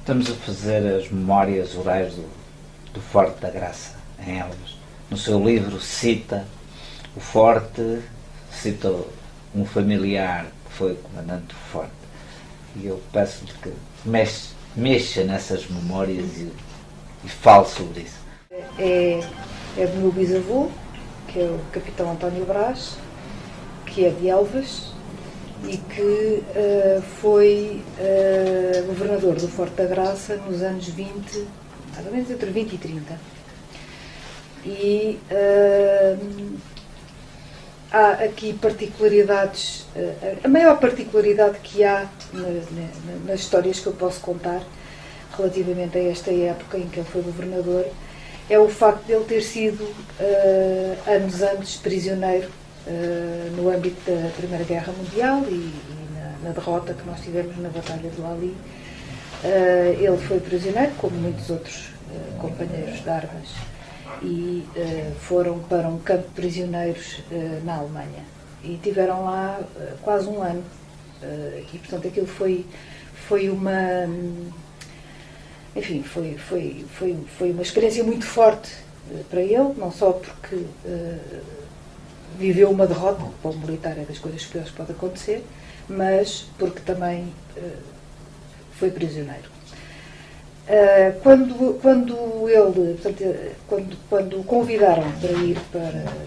Estamos a fazer as memórias orais do Forte da Graça, em Elvas. No seu livro cita o Forte, cita um familiar que foi o comandante do Forte. E eu peço-lhe que mexa nessas memórias e fale sobre isso. É do meu bisavô, que é o capitão António Brás, que é de Elvas, e que foi governador do Forte da Graça nos anos 20, mais ou menos entre 20 e 30. E há aqui particularidades, a maior particularidade que há nas histórias que eu posso contar relativamente a esta época em que ele foi governador é o facto de ele ter sido anos antes prisioneiro no âmbito da Primeira Guerra Mundial e na derrota que nós tivemos na Batalha do Ali. Ele foi prisioneiro, como muitos outros companheiros de armas, e foram para um campo de prisioneiros na Alemanha e tiveram lá quase um ano, e portanto aquilo foi uma, enfim, foi uma experiência muito forte para ele, não só porque viveu uma derrota, para o militar é das coisas piores que pode acontecer, mas porque também foi prisioneiro. Quando o convidaram para ir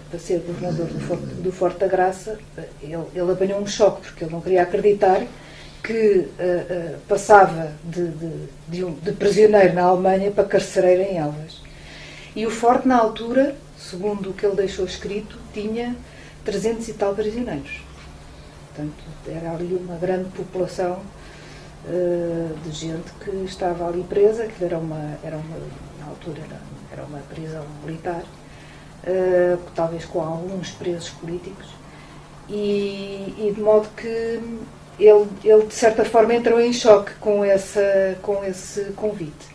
para ser governador do Forte da Graça, ele apanhou um choque, porque ele não queria acreditar que passava de prisioneiro na Alemanha para carcereiro em Elvas. E o Forte, na altura, segundo o que ele deixou escrito, tinha 300 e tal prisioneiros. Portanto, era ali uma grande população de gente que estava ali presa, que na altura era uma prisão militar, talvez com alguns presos políticos, e de modo que ele de certa forma entrou em choque com esse convite.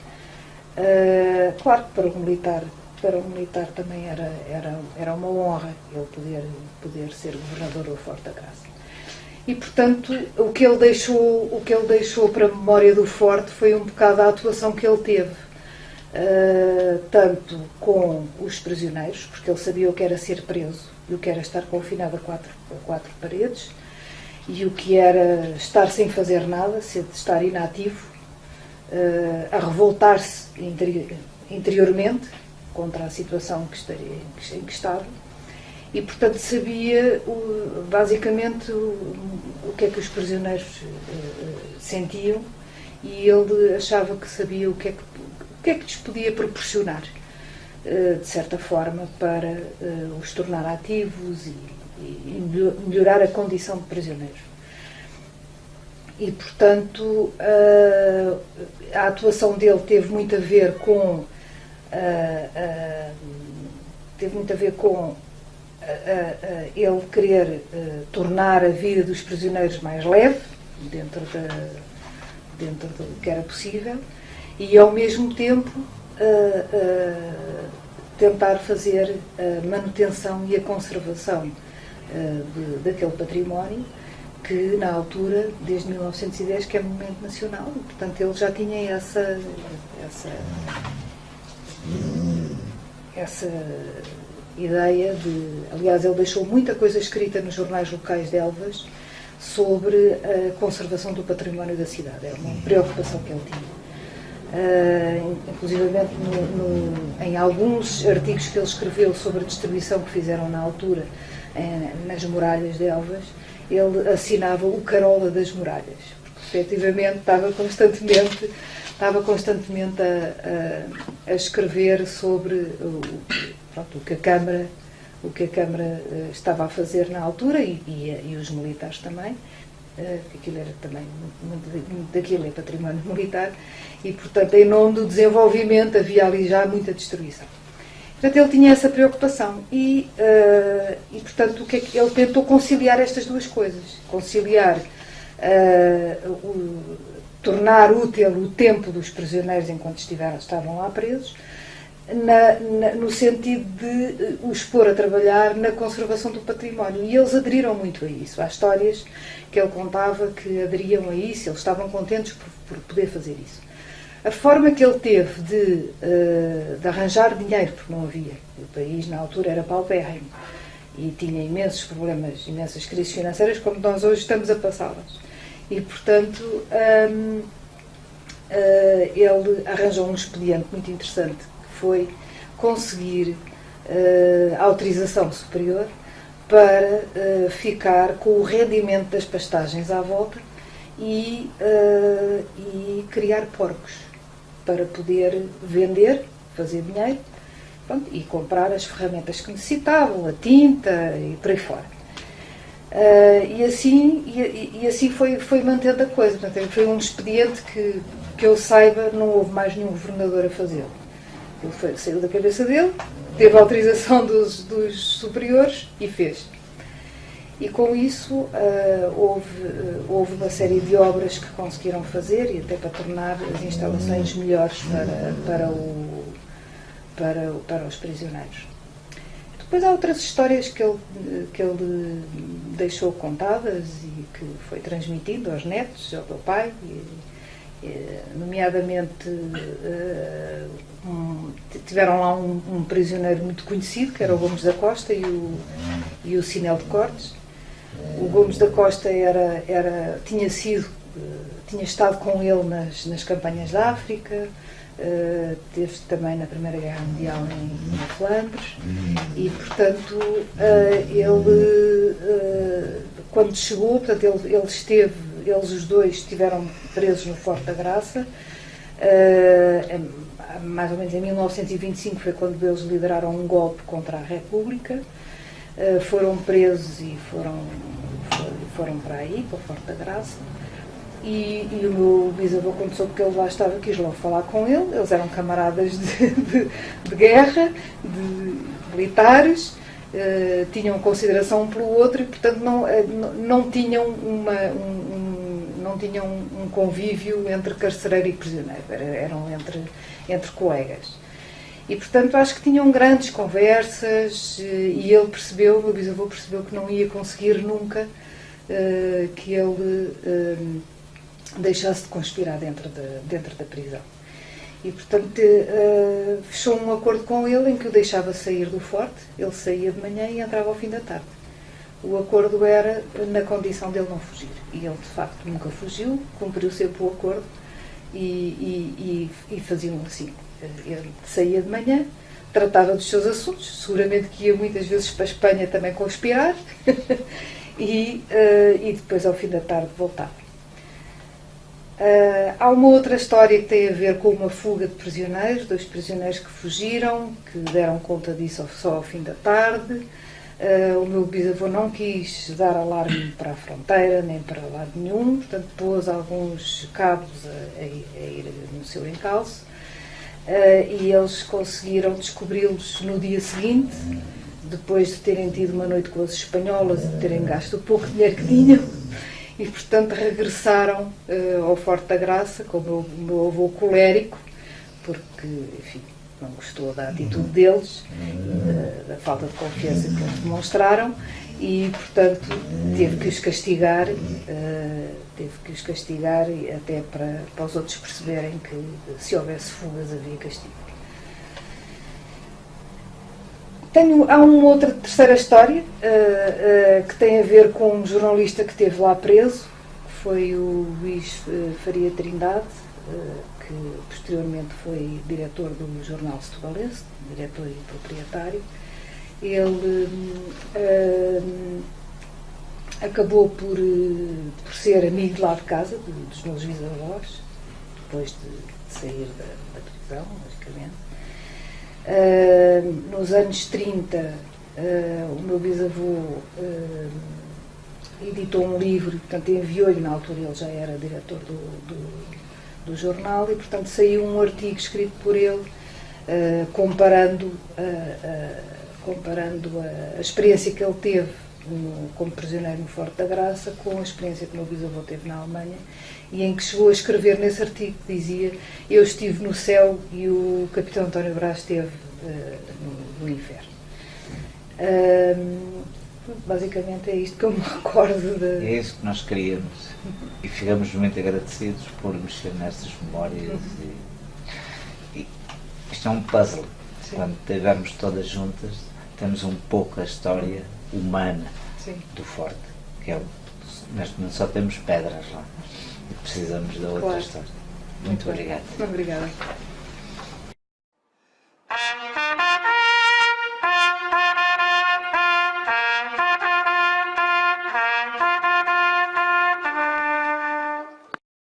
Claro que para o militar também era uma honra ele poder ser governador do Forte da Graça. E, portanto, o que ele deixou para a memória do Forte foi um bocado a atuação que ele teve, tanto com os prisioneiros, porque ele sabia o que era ser preso e o que era estar confinado a quatro paredes, e o que era estar sem fazer nada, estar inativo, a revoltar-se interiormente contra a situação em que estava. E, portanto, sabia basicamente o que é que os prisioneiros sentiam, e ele achava que sabia o que é que lhes podia proporcionar, de certa forma, para os tornar ativos e melhorar a condição de prisioneiros. E, portanto, a atuação dele teve muito a ver com ele querer tornar a vida dos prisioneiros mais leve, dentro do que era possível, e ao mesmo tempo tentar fazer a manutenção e a conservação daquele património que na altura, desde 1910, que é Monumento Nacional, e, portanto ele já tinha essa ideia de... Aliás, ele deixou muita coisa escrita nos jornais locais de Elvas sobre a conservação do património da cidade. Era uma preocupação que ele tinha. Inclusivamente em alguns artigos que ele escreveu sobre a distribuição que fizeram na altura nas muralhas de Elvas, ele assinava o Carola das Muralhas, porque efetivamente estava constantemente a escrever sobre o que a Câmara estava a fazer na altura, e os militares também, aquilo era também, muito daquilo é património militar, e portanto em nome do desenvolvimento havia ali já muita destruição. Portanto ele tinha essa preocupação e portanto o que é que ele tentou conciliar estas duas coisas, conciliar tornar útil o tempo dos prisioneiros enquanto estavam lá presos, no sentido de os pôr a trabalhar na conservação do património. E eles aderiram muito a isso. Há histórias que ele contava que aderiam a isso, eles estavam contentes por poder fazer isso. A forma que ele teve de arranjar dinheiro, porque não havia, o país na altura era paupérrimo e tinha imensos problemas, imensas crises financeiras, como nós hoje estamos a passá-las. E, portanto, ele arranjou um expediente muito interessante, que foi conseguir autorização superior para ficar com o rendimento das pastagens à volta e criar porcos, para poder vender, fazer dinheiro, pronto, e comprar as ferramentas que necessitavam, a tinta e por aí fora. E assim foi mantendo a coisa. Portanto, foi um expediente que eu saiba, não houve mais nenhum governador a fazê-lo. Ele saiu da cabeça dele, teve a autorização dos superiores e fez. E com isso houve uma série de obras que conseguiram fazer, e até para tornar as instalações melhores para os prisioneiros. Depois há outras histórias que ele deixou contadas e que foi transmitindo aos netos, ao meu pai, nomeadamente tiveram lá um prisioneiro muito conhecido, que era o Gomes da Costa e o Sinel de Cortes. O Gomes da Costa tinha estado com ele nas campanhas da África, esteve também na Primeira Guerra Mundial em Flandres, e portanto ele quando chegou, portanto, eles os dois estiveram presos no Forte da Graça, mais ou menos em 1925 foi quando eles lideraram um golpe contra a República. Foram presos e foram para aí, para o Forte da Graça, e o meu bisavô, quando soube que ele lá estava, quis logo falar com ele. Eles eram camaradas de guerra, de militares, tinham consideração um pelo outro e, portanto, não tinham um convívio entre carcereiro e prisioneiro, eram entre colegas. E, portanto, acho que tinham grandes conversas, e o meu bisavô percebeu que não ia conseguir nunca que ele deixasse de conspirar dentro da prisão. E, portanto, fechou um acordo com ele em que o deixava sair do forte, ele saía de manhã e entrava ao fim da tarde. O acordo era na condição dele não fugir. E ele, de facto, nunca fugiu, cumpriu sempre o acordo e faziam assim. Ele saía de manhã, tratava dos seus assuntos, seguramente que ia muitas vezes para a Espanha também conspirar, e depois ao fim da tarde voltava. Há uma outra história que tem a ver com uma fuga de prisioneiros, 2 prisioneiros que fugiram, que deram conta disso só ao fim da tarde. O meu bisavô não quis dar alarme para a fronteira, nem para lado nenhum, portanto pôs alguns cabos a ir no seu encalço. E eles conseguiram descobri-los no dia seguinte, depois de terem tido uma noite com as espanholas e de terem gasto o pouco dinheiro que tinham, e portanto regressaram ao Forte da Graça com o meu avô colérico, porque, enfim, não gostou da atitude deles, da falta de confiança que eles demonstraram, e portanto teve que os castigar até para os outros perceberem que se houvesse fugas havia castigo. Há uma outra terceira história que tem a ver com um jornalista que esteve lá preso, que foi o Luís Faria Trindade, que posteriormente foi diretor do jornal Setubalense, diretor e proprietário. Ele acabou por ser amigo de lá de casa, dos meus bisavós, depois de sair da prisão, logicamente. Nos anos 30, o meu bisavô editou um livro, portanto enviou-lhe, na altura ele já era diretor do jornal, e portanto saiu um artigo escrito por ele comparando a experiência que ele teve como prisioneiro no Forte da Graça com a experiência que o meu bisavô teve na Alemanha, e em que chegou a escrever nesse artigo que dizia: eu estive no céu e o capitão António Brás esteve no inferno. Basicamente é isto que eu me recordo de... É isso que nós queríamos, e ficamos muito agradecidos por mexer nestas memórias. E isto é um puzzle. Sim. Quando estivermos todas juntas, temos um pouco a história humana. Sim. Do Forte, que é neste momento só temos pedras lá e precisamos da outra, claro, história. Muito obrigado. Obrigada.